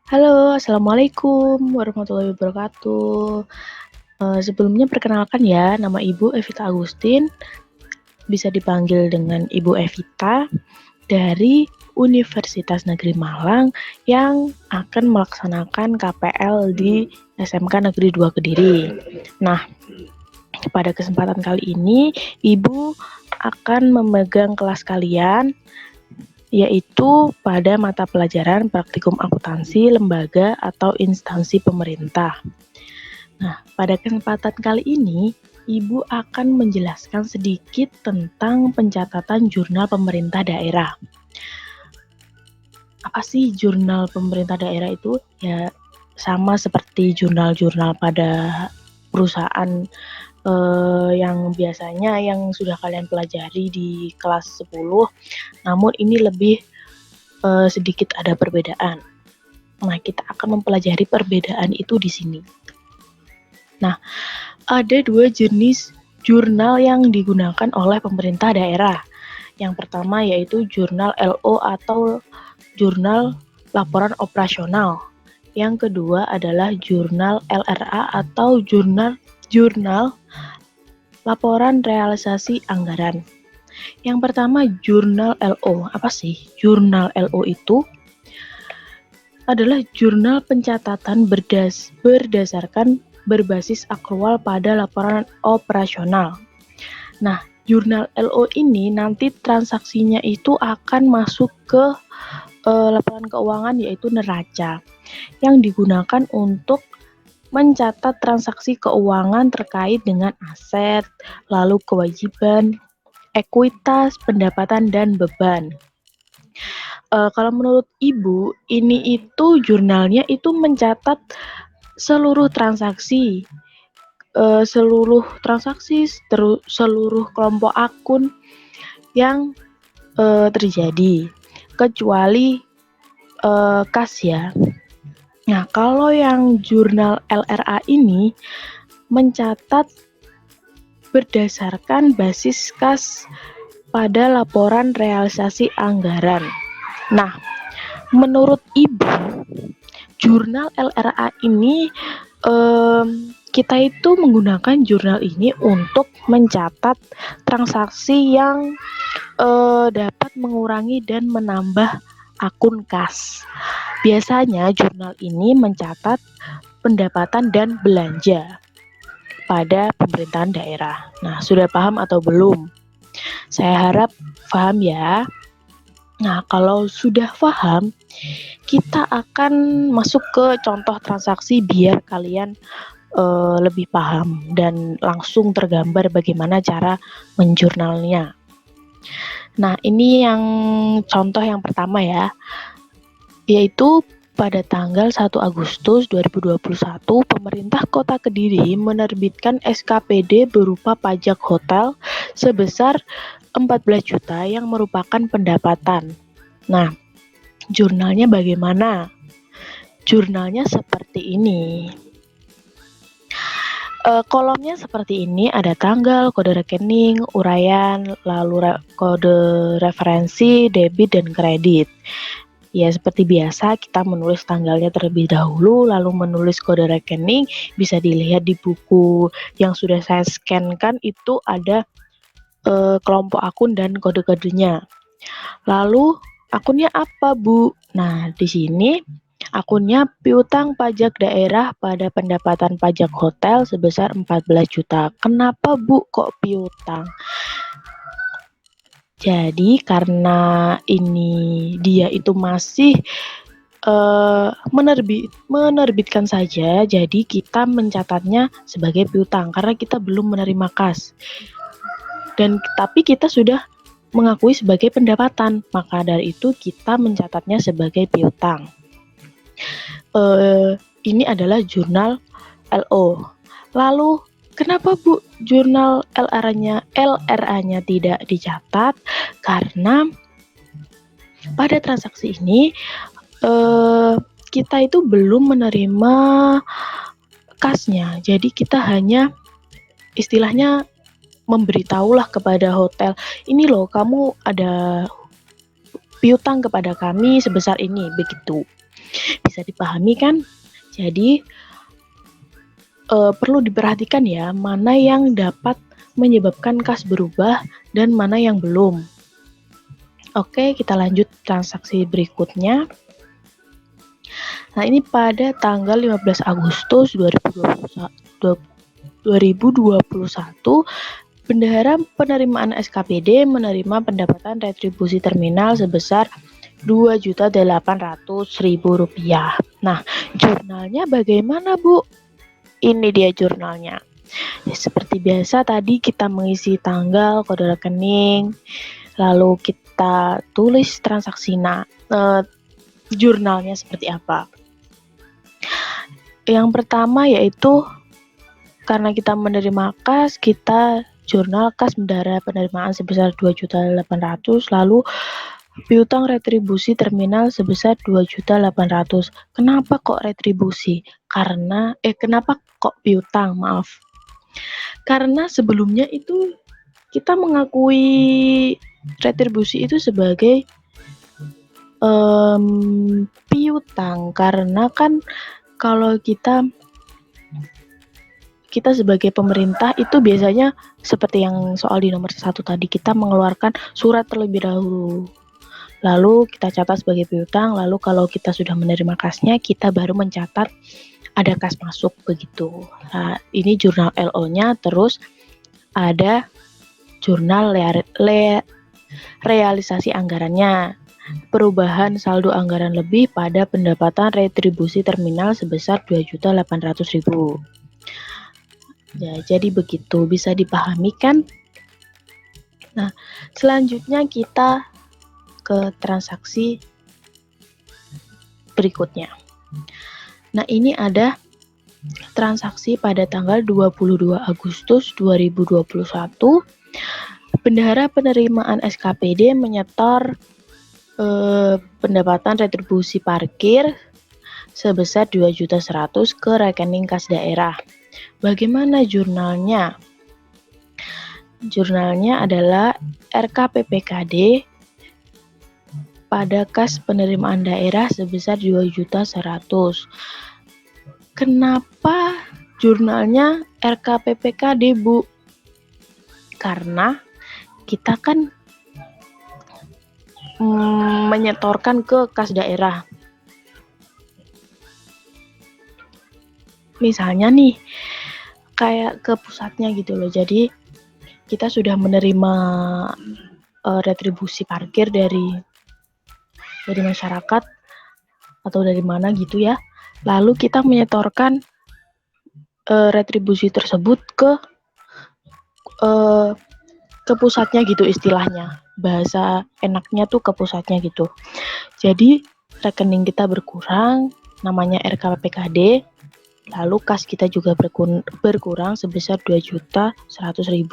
Halo, assalamualaikum warahmatullahi wabarakatuh. Sebelumnya perkenalkan ya, nama Ibu Evita Agustin, bisa dipanggil dengan Ibu Evita dari Universitas Negeri Malang yang akan melaksanakan KPL di SMK Negeri 2 Kediri. Nah, pada kesempatan kali ini Ibu akan memegang kelas kalian yaitu pada mata pelajaran praktikum akuntansi lembaga atau instansi pemerintah. Nah, pada kesempatan kali ini, Ibu akan menjelaskan sedikit tentang pencatatan jurnal pemerintah daerah. Apa sih jurnal pemerintah daerah itu? Ya, sama seperti jurnal-jurnal pada perusahaan yang biasanya yang sudah kalian pelajari di kelas 10, namun ini lebih sedikit ada perbedaan. Nah, kita akan mempelajari perbedaan itu di sini. Nah, ada dua jenis jurnal yang digunakan oleh pemerintah daerah. Yang pertama yaitu jurnal LO atau jurnal laporan operasional. Yang kedua adalah jurnal LRA atau jurnal laporan realisasi anggaran. Yang pertama jurnal LO. Apa sih jurnal LO itu? Adalah jurnal pencatatan berdasarkan berbasis akrual pada laporan operasional. Nah, jurnal LO ini nanti transaksinya itu akan masuk ke laporan keuangan yaitu neraca yang digunakan untuk mencatat transaksi keuangan terkait dengan aset, lalu kewajiban, ekuitas, pendapatan, dan beban. Kalau menurut Ibu, ini itu jurnalnya itu mencatat seluruh transaksi, seluruh kelompok akun yang terjadi, kecuali kas ya. Nah, kalau yang jurnal LRA ini mencatat berdasarkan basis kas pada laporan realisasi anggaran. Nah, menurut Ibu, jurnal LRA ini kita itu menggunakan jurnal ini untuk mencatat transaksi yang dapat mengurangi dan menambah akun kas. Biasanya jurnal ini mencatat pendapatan dan belanja pada pemerintahan daerah. Nah, sudah paham atau belum? Saya harap paham ya. Nah, kalau sudah paham, kita akan masuk ke contoh transaksi biar kalian lebih paham dan langsung tergambar bagaimana cara menjurnalnya. Nah, ini yang contoh yang pertama ya, yaitu pada tanggal 1 Agustus 2021, pemerintah Kota Kediri menerbitkan SKPD berupa pajak hotel sebesar 14 juta yang merupakan pendapatan. Nah, jurnalnya bagaimana? Jurnalnya seperti ini. Kolomnya seperti ini, ada tanggal, kode rekening, uraian, lalu kode referensi, debit, dan kredit. Ya, seperti biasa kita menulis tanggalnya terlebih dahulu, lalu menulis kode rekening. Bisa dilihat di buku yang sudah saya scan-kan, itu ada kelompok akun dan kode-kodenya. Lalu akunnya apa, Bu? Nah, di sini akunnya piutang pajak daerah pada pendapatan pajak hotel sebesar 14 juta. Kenapa, Bu, kok piutang? Jadi karena ini dia itu masih menerbitkan saja, jadi kita mencatatnya sebagai piutang karena kita belum menerima kas. Tapi kita sudah mengakui sebagai pendapatan, maka dari itu kita mencatatnya sebagai piutang. Ini adalah jurnal LO. Lalu kenapa, Bu, jurnal LRA-nya tidak dicatat? Karena pada transaksi ini kita itu belum menerima kasnya. Jadi kita hanya istilahnya memberitahulah kepada hotel, ini loh kamu ada piutang kepada kami sebesar ini, begitu. Bisa dipahami kan? Jadi perlu diperhatikan ya, mana yang dapat menyebabkan kas berubah dan mana yang belum. Oke, kita lanjut transaksi berikutnya. Nah, ini pada tanggal 15 Agustus 2021, Bendahara penerimaan SKPD menerima pendapatan retribusi terminal sebesar Rp2.800.000. Nah, jurnalnya bagaimana, Bu? Ini dia jurnalnya. Ya, seperti biasa tadi kita mengisi tanggal, kode rekening, lalu kita tulis transaksi jurnalnya seperti apa. Yang pertama yaitu karena kita menerima kas, kita jurnal kas bendahara penerimaan sebesar 2.800.000, lalu piutang retribusi terminal sebesar 2.800.000. Kenapa kok retribusi? Kenapa kok piutang? Maaf. Karena sebelumnya itu kita mengakui retribusi itu sebagai piutang, karena kan kalau kita sebagai pemerintah itu biasanya seperti yang soal di nomor 1 tadi, kita mengeluarkan surat terlebih dahulu, lalu kita catat sebagai piutang, lalu kalau kita sudah menerima kasnya, kita baru mencatat ada kas masuk begitu. Nah, ini jurnal LO-nya, terus ada jurnal realisasi anggarannya, perubahan saldo anggaran lebih pada pendapatan retribusi terminal sebesar 2.800.000. Ya, jadi begitu, bisa dipahami kan? Nah, selanjutnya kita ke transaksi berikutnya. Nah, ini ada transaksi pada tanggal 22 Agustus 2021. Bendahara penerimaan SKPD menyetor pendapatan retribusi parkir sebesar 2.100.000 ke rekening kas daerah. Bagaimana jurnalnya? Jurnalnya adalah RKPPKD pada kas penerimaan daerah sebesar 2.100.000. Kenapa jurnalnya RKPPKD, Bu? Karena kita kan menyetorkan ke kas daerah. Misalnya nih, kayak ke pusatnya gitu loh. Jadi kita sudah menerima retribusi parkir dari masyarakat atau dari mana gitu ya. Lalu kita menyetorkan retribusi tersebut ke pusatnya gitu istilahnya. Bahasa enaknya tuh ke pusatnya gitu. Jadi rekening kita berkurang, namanya RKPKD. Lalu kas kita juga berkurang sebesar 2.100.000.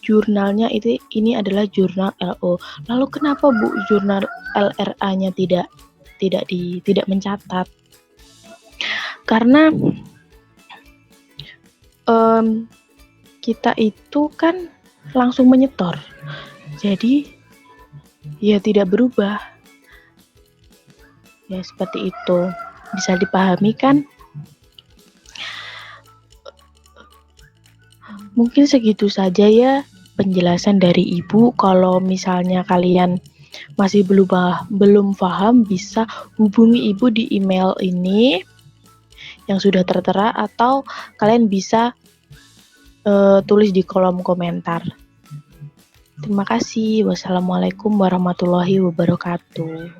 Jurnalnya ini adalah jurnal LO. Lalu kenapa, Bu, jurnal LRA-nya tidak mencatat? Karena kita itu kan langsung menyetor. Jadi ya tidak berubah. Ya seperti itu. Bisa dipahami kan? Mungkin segitu saja ya penjelasan dari Ibu. Kalau misalnya kalian masih belum paham, bisa hubungi Ibu di email ini yang sudah tertera, atau kalian bisa tulis di kolom komentar. Terima kasih. Wassalamualaikum warahmatullahi wabarakatuh.